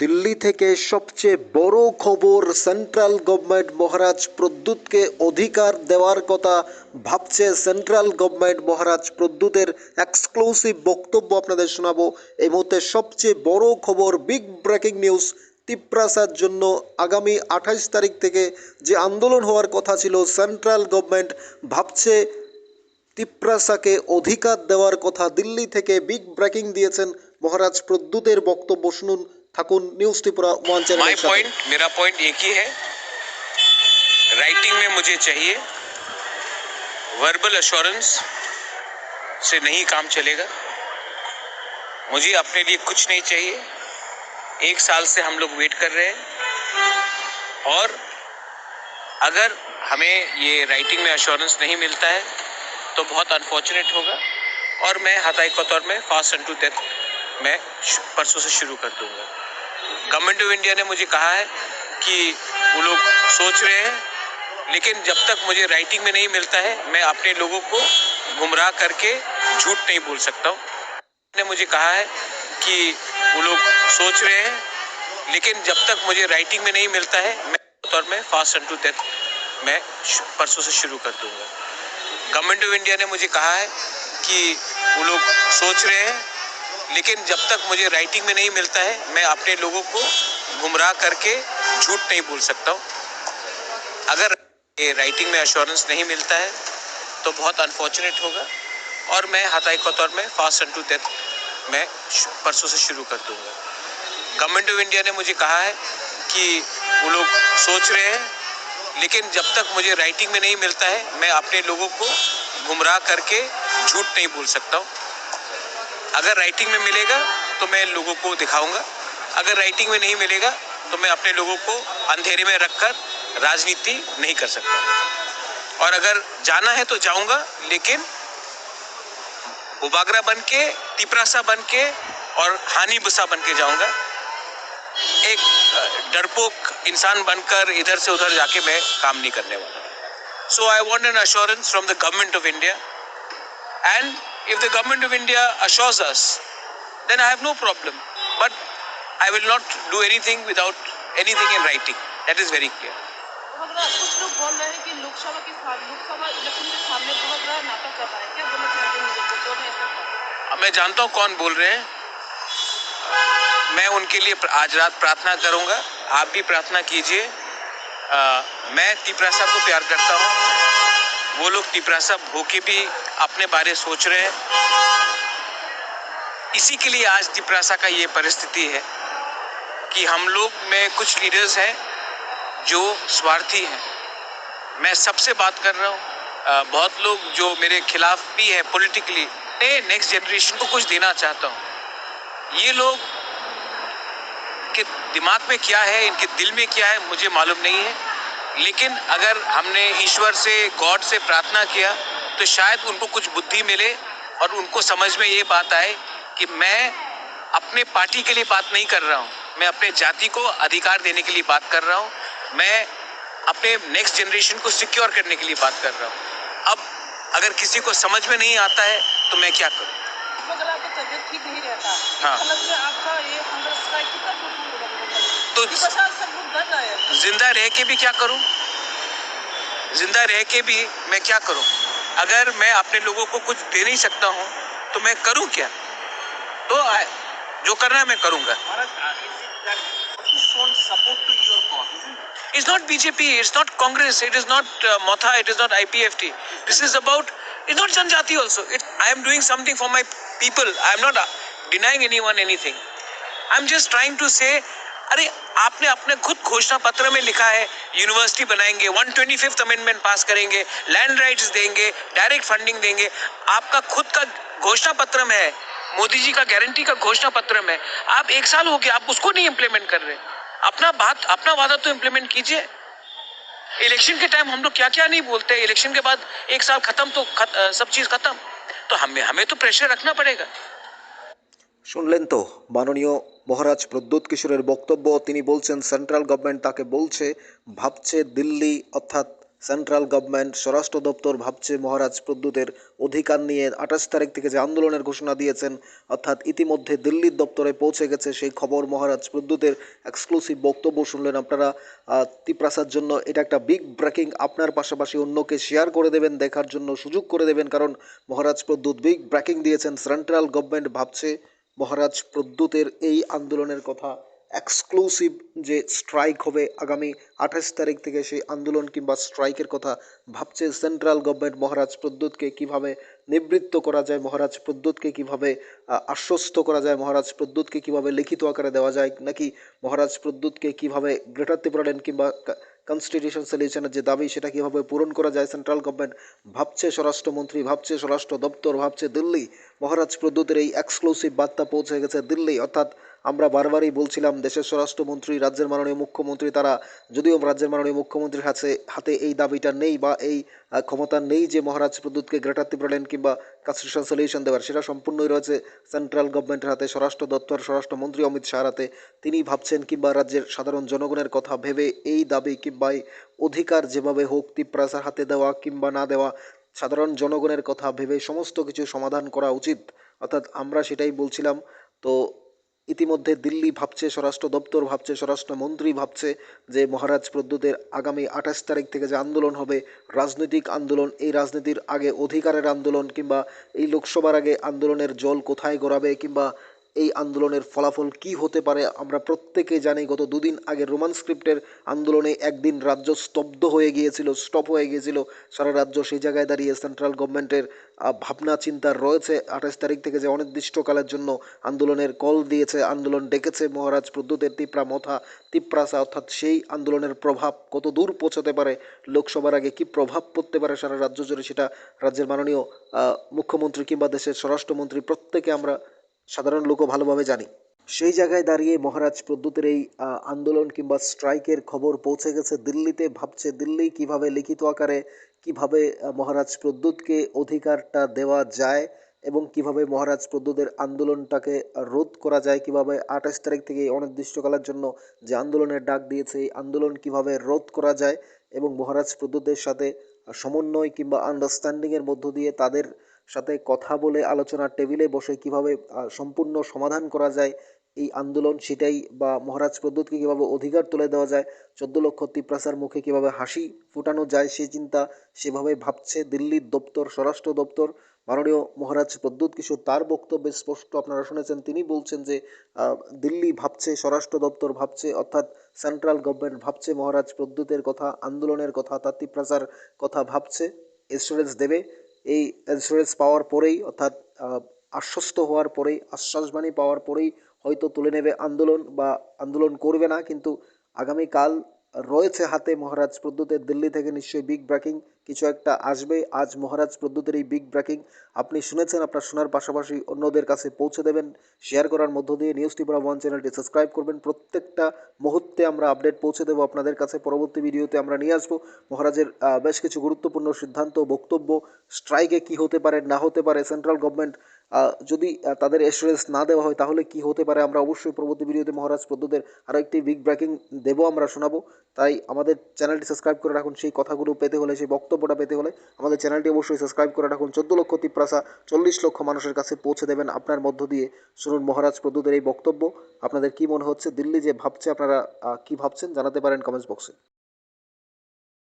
দিল্লি থেকে সবচেয়ে বড় খবর, সেন্ট্রাল গভর্নমেন্ট মহারাজ প্রদ্যুৎকে অধিকার দেওয়ার কথা ভাবছে সেন্ট্রাল গভর্নমেন্ট। মহারাজ প্রদ্যুতের এক্সক্লুসিভ বক্তব্য আপনাদের শোনাবো এই মুহূর্তে। সবচেয়ে বড় খবর, বিগ ব্রেকিং নিউজ। তিপ্রাসার জন্য আগামী 28 তারিখ থেকে যে আন্দোলন হওয়ার কথা ছিল, সেন্ট্রাল গভর্নমেন্ট ভাবছে তিপ্রাসাকে অধিকার দেওয়ার কথা। দিল্লি থেকে বিগ ব্রেকিং দিয়েছেন মহারাজ প্রদ্যুতের বক্তব্য। শুনুন, থাকুন নিউজ ত্রিপুরা ওয়ান চ্যানেলের সাথে। मेरा पॉइंट एक ही है, राइटिंग में मुझे चाहिए। वर्बल एश्योरेंस से नहीं काम चलेगा। मुझे अपने लिए कुछ नहीं चाहिए। 1 साल से हम लोग वेट कर रहे हैं और अगर हमें ये राइटिंग में एश्योरेंस नहीं मिलता है तो बहुत अनफॉर्चुनेट होगा और मैं हताई के तौर में फास्ट एंड टू डेथ मैं परसों से शुरू कर दूंगा। गवर्नमेंट ऑफ इंडिया ने मुझे कहा है कि वो लोग सोच रहे हैं, लेकिन जब तक मुझे राइटिंग में नहीं मिलता है मैं अपने लोगों को गुमराह करके झूठ नहीं बोल सकता हूँ। ने मुझे कहा है कि वो लोग सोच रहे हैं, लेकिन जब तक मुझे राइटिंग में नहीं मिलता है मैं तौर में फास्ट एंड टू डेथ मैं परसों से शुरू कर दूंगा। गवर्नमेंट ऑफ इंडिया ने मुझे कहा है कि वो लोग सोच रहे हैं, लेकिन जब तक मुझे राइटिंग में नहीं मिलता है मैं अपने लोगों को गुमराह करके झूठ नहीं बोल सकता हूँ। अगर ये राइटिंग में एश्योरेंस नहीं मिलता है तो बहुत अनफॉर्चुनेट होगा और मैं हताई के तौर में फास्ट एंड टू डेथ मैं परसों से शुरू कर दूंगा। गवर्नमेंट ऑफ इंडिया ने मुझे कहा है कि वो लोग सोच रहे हैं, लेकिन जब तक मुझे राइटिंग में नहीं मिलता है मैं अपने लोगों को गुमराह करके झूठ नहीं बोल सकता हूँ। अगर राइटिंग में मिलेगा तो मैं लोगों को दिखाऊंगा, अगर राइटिंग में नहीं मिलेगा तो मैं अपने लोगों को अंधेरे में रखकर राजनीति नहीं कर सकता। और अगर जाना है तो जाऊंगा, लेकिन उबागरा बन के, तिपरासा बन के और हानि बुसा बन के जाऊंगा। एक डरपोक इंसान बनकर इधर से उधर जाके मैं काम नहीं करने वाला। So I want an assurance from the government of India, and if the government of India assures us, then I have no problem, but I will not do anything without anything in writing. That is very clear. कुछ लोग बोल रहे हैं कि Lok Sabha election के सामने बहुत बड़ा नाटक कर रहा है, क्या बोलना चाहते हैं जो ने ऐसा कहा? मैं जानता हूँ कौन बोल रहे हैं। मैं उनके लिए आज रात प्रार्थना करूंगा, आप भी प्रार्थना कीजिए। मैं तिपरासा को प्यार करता हूँ, वो लोग तिपरासा होके भी अपने बारे सोच रहे हैं। इसी के लिए आज तिपरासा का ये परिस्थिति है कि हम लोग में कुछ लीडर्स हैं जो स्वार्थी हैं। मैं सबसे बात कर रहा हूँ, बहुत लोग जो मेरे खिलाफ भी है पॉलिटिकली, नेक्स्ट जनरेशन को कुछ देना चाहता हूँ। ये लोग के दिमाग में क्या है, इनके दिल में क्या है मुझे मालूम नहीं है, लेकिन अगर हमने ईश्वर से, गॉड से प्रार्थना किया तो शायद उनको कुछ बुद्धि मिले और उनको समझ में ये बात आए कि मैं अपने पार्टी के लिए बात नहीं कर रहा हूँ, मैं अपने जाति को अधिकार देने के लिए बात कर रहा हूँ, मैं अपने नेक्स्ट जनरेशन को सिक्योर करने के लिए बात कर रहा हूँ। अब अगर किसी को समझ में नहीं आता है तो मैं क्या करूँ? अगर आपका तबीयत ठीक नहीं रहता, हाँ, आपका ये हंगर स्ट्राइक कितना तो सब लोग डर रहे हैं। जिंदा रह के भी क्या करूँ? जिंदा रह के भी मैं क्या करूँ? अगर मैं अपने लोगों को कुछ दे नहीं सकता हूँ तो मैं करूँ क्या? तो जो करना है मैं करूँगा। It's not BJP, it's not Congress, it is not Motha, it is not IPFT. This is about, it's not Janjati also. I am doing something for my people. I am not denying anyone anything. I am just trying to say, अरे आपने अपने खुद घोषणा पत्र में लिखा है university बनाएंगे, 125th अमेंडमेंट पास करेंगे, लैंड राइट्स देंगे, डायरेक्ट फंडिंग देंगे। आपका खुद का घोषणा पत्र में है, मोदी जी का गारंटी का घोषणा पत्र में। आप 1 साल हो गया, आप उसको नहीं इम्प्लीमेंट कर रहे। अपना वादा तो इम्प्लीमेंट कीजिए। इलेक्शन के टाइम हम लोग क्या क्या नहीं बोलते, इलेक्शन के बाद 1 साल खत्म तो सब चीज खत्म। तो हमें तो प्रेशर रखना पड़ेगा। শুনলেন তো মাননীয় মহারাজ প্রদ্যুৎ কিশোরের বক্তব্য। তিনি বলছেন সেন্ট্রাল গভর্নমেন্ট তাকে বলছে, ভাবছে দিল্লি অর্থাৎ সেন্ট্রাল গভর্নমেন্ট স্বরাষ্ট্র দপ্তর ভাবছে মহারাজ প্রদ্যুতের অধিকার নিয়ে 28 তারিখ থেকে যে আন্দোলনের ঘোষণা দিয়েছেন, অর্থাৎ ইতিমধ্যে দিল্লির দপ্তরে পৌঁছে গেছে সেই খবর। মহারাজ প্রদ্যুতের এক্সক্লুসিভ বক্তব্য শুনলেন আপনারা। তিপ্রাসার জন্য এটা একটা বিগ ব্রেকিং। আপনার পাশাপাশি অন্যকে শেয়ার করে দেবেন, দেখার জন্য সুযোগ করে দেবেন, কারণ মহারাজ প্রদ্যুৎ বিগ ব্রেকিং দিয়েছেন। সেন্ট্রাল গভর্নমেন্ট ভাবছে মহারাজ প্রদ্যুতের এই আন্দোলনের কথা। এক্সক্লুসিভ যে স্ট্রাইক হবে আগামী 28 তারিখ থেকে, সেই আন্দোলন কিংবা স্ট্রাইকের কথা ভাবছে সেন্ট্রাল গভর্নমেন্ট। মহারাজ প্রদ্যুৎকে কিভাবে নিবৃত্ত করা যায়, মহারাজ প্রদ্যুৎকে কিভাবে আশ্বস্ত করা যায়, মহারাজ প্রদ্যুৎকে কিভাবে লিখিত আকারে দেওয়া যায়, নাকি মহারাজ প্রদ্যুৎকে কিভাবে গ্রেটার ত্রিপুরাল্যান্ড কিংবা কনস্টিটিউশন সলিউশনের যে দাবি সেটা কিভাবে পূরণ করা যায়, সেন্ট্রাল গভর্নমেন্ট ভাবছে। স্বরাষ্ট্রমন্ত্রী ভাবছে, স্বরাষ্ট্র দপ্তর ভাবছে, দিল্লি। মহারাজ প্রদ্যুতের এই এক্সক্লুসিভ বার্তা পৌঁছে গেছে দিল্লি। অর্থাৎ আমরা বারবারই বলছিলাম দেশের স্বরাষ্ট্রমন্ত্রী, রাজ্যের মাননীয় মুখ্যমন্ত্রী, তারা যদিও রাজ্যের মাননীয় মুখ্যমন্ত্রীর হাতে এই দাবিটা নেই বা এই ক্ষমতা নেই যে মহারাজ প্রদ্যুৎকে গ্রেটার ত্রিপুরাল্যান্ড কিংবা কনস্টিটিউশন সলিউশন দেওয়ার, সেটা সম্পূর্ণই রয়েছে সেন্ট্রাল গভর্নমেন্টের হাতে, স্বরাষ্ট্র দপ্তর, স্বরাষ্ট্রমন্ত্রী অমিত শাহর হাতে। তিনি ভাবছেন কিংবা রাজ্যের সাধারণ জনগণের কথা ভেবে এই দাবি কিংবা এই অধিকার যেভাবে হোক তিপ্রাসার হাতে দেওয়া কিংবা না দেওয়া, সাধারণ জনগণের কথা ভেবে সমস্ত কিছু সমাধান করা উচিত। অর্থাৎ আমরা সেটাই বলছিলাম। তো ইতিমধ্যে দিল্লি ভাবছে, স্বরাষ্ট্র দপ্তর ভাবছে, স্বরাষ্ট্রমন্ত্রী ভাবছে যে মহারাজ প্রদ্যুতের আগামী 28 তারিখ থেকে যে আন্দোলন হবে, রাজনৈতিক আন্দোলন, এই রাজনীতির আগে অধিকারের আন্দোলন, কিংবা এই লোকসভার আগে আন্দোলনের জল কোথায় গড়াবে, কিংবা এই আন্দোলনের ফলাফল কি হতে পারে। আমরা প্রত্যেকে জানি গত দুদিন আগে রোমান স্ক্রিপ্টের আন্দোলনে একদিন রাজ্য স্তব্ধ হয়ে গিয়েছিল, স্টপ হয়ে গিয়েছিল সারা রাজ্য। সেই জায়গায় দাঁড়িয়ে সেন্ট্রাল গভর্নমেন্টের ভাবনা চিন্তা রয়েছে 28 তারিখ থেকে যে অনির্দিষ্টকালের জন্য আন্দোলনের কল দিয়েছে, আন্দোলন ডেকেছে মহারাজ প্রদ্যুতের তিপ্রাসা। অর্থাৎ সেই আন্দোলনের প্রভাব কত দূর পৌঁছাতে পারে, লোকসভার আগে কি প্রভাব পড়তে পারে সারা রাজ্য জুড়ে, সেটা রাজ্যের মাননীয় মুখ্যমন্ত্রী কিংবা দেশের স্বরাষ্ট্রমন্ত্রী প্রত্যেকে আমরা সাধারণ লোকও ভালোভাবে জানি। সেই জায়গায় দাঁড়িয়ে মহারাজ প্রদ্যুতের এই আন্দোলন কিংবা স্ট্রাইকের খবর পৌঁছে গেছে দিল্লিতে। ভাবছে দিল্লি কিভাবে লিখিত আকারে কিভাবে মহারাজ প্রদ্যুৎকে অধিকারটা দেওয়া যায় এবং কিভাবে মহারাজ প্রদ্যুতের আন্দোলনটাকে রোধ করা যায়, কিভাবে 28 তারিখ থেকে অনির্দিষ্টকালের জন্য যে আন্দোলনের ডাক দিয়েছে এই আন্দোলন কিভাবে রোধ করা যায় এবং মহারাজ প্রদ্যুতের সাথে সমন্বয় কিংবা আন্ডারস্ট্যান্ডিংয়ের মধ্য দিয়ে তাদের সাথে কথা বলে আলোচনার টেবিলে বসে কিভাবে সম্পূর্ণ সমাধান করা যায় এই আন্দোলন, সেটাই বা মহারাজ প্রদ্যুৎকে কীভাবে অধিকার তুলে দেওয়া যায়, 14 লক্ষ তিপ্রাসার মুখে কীভাবে হাসি ফোটানো যায় সেই চিন্তা সেভাবে ভাবছে দিল্লির দপ্তর, স্বরাষ্ট্র দপ্তর। মাননীয় মহারাজ প্রদ্যুৎ কিশোর তার বক্তব্যে স্পষ্ট আপনারা শুনেছেন, তিনি বলছেন যে দিল্লি ভাবছে, স্বরাষ্ট্র দপ্তর ভাবছে, অর্থাৎ সেন্ট্রাল গভর্নমেন্ট ভাবছে মহারাজ প্রদ্যুতের কথা, আন্দোলনের কথা, তার তিপ্রাসার কথা ভাবছে, এসুরেন্স দেবে। এই ইন্স্যুরেন্স পাওয়ার পরেই, অর্থাৎ আশ্বস্ত হওয়ার পরেই, আশ্বাসবাণী পাওয়ার পরেই হয়তো তুলে নেবে আন্দোলন বা আন্দোলন করবে না। কিন্তু আগামীকাল রয়েছে হাতে মহারাজ প্রদ্যুতের, দিল্লি থেকে নিশ্চয়ই বিগ ব্রেকিং কিছু একটা আসবে। আজ মহারাজ প্রদ্যুতের এই বিগ ব্রেকিং আপনি শুনেছেন, আপনার শোনার পাশাপাশি অন্যদের কাছে পৌঁছে দেবেন শেয়ার করার মধ্য দিয়ে। নিউজ ত্রিপুরা ওয়ান চ্যানেলটি সাবস্ক্রাইব করবেন, প্রত্যেকটা মুহূর্তে আমরা আপডেট পৌঁছে দেবো আপনাদের কাছে। পরবর্তী ভিডিওতে আমরা নিয়ে আসবো মহারাজের বেশ কিছু গুরুত্বপূর্ণ সিদ্ধান্ত, বক্তব্য, স্ট্রাইকে কি হতে পারে না হতে পারে, সেন্ট্রাল গভর্নমেন্ট যদি তাদের অ্যাসুরেন্স না দেওয়া হয় তাহলে কি হতে পারে। আমরা অবশ্যই পরবর্তী ভিডিওতে মহারাজ প্রদ্যুতের আরও একটি বিগ ব্রেকিং দেবো, আমরা শোনাবো। তাই আমাদের চ্যানেলটি সাবস্ক্রাইব করে রাখুন, সেই কথাগুলো পেতে হলে, সেই বক্তব্যটা পেতে হলে আমাদের চ্যানেলটি অবশ্যই সাবস্ক্রাইব করে রাখুন। 14 লক্ষ তিপ্রাসা 40 লক্ষ মানুষের কাছে পৌঁছে দেবেন আপনার মধ্য দিয়ে। শুনুন মহারাজ প্রদ্যুতের এই বক্তব্য। আপনাদের কি মনে হচ্ছে, দিল্লি যে ভাবছে, আপনারা কি ভাবছেন জানাতে পারেন কমেন্টস বক্সে।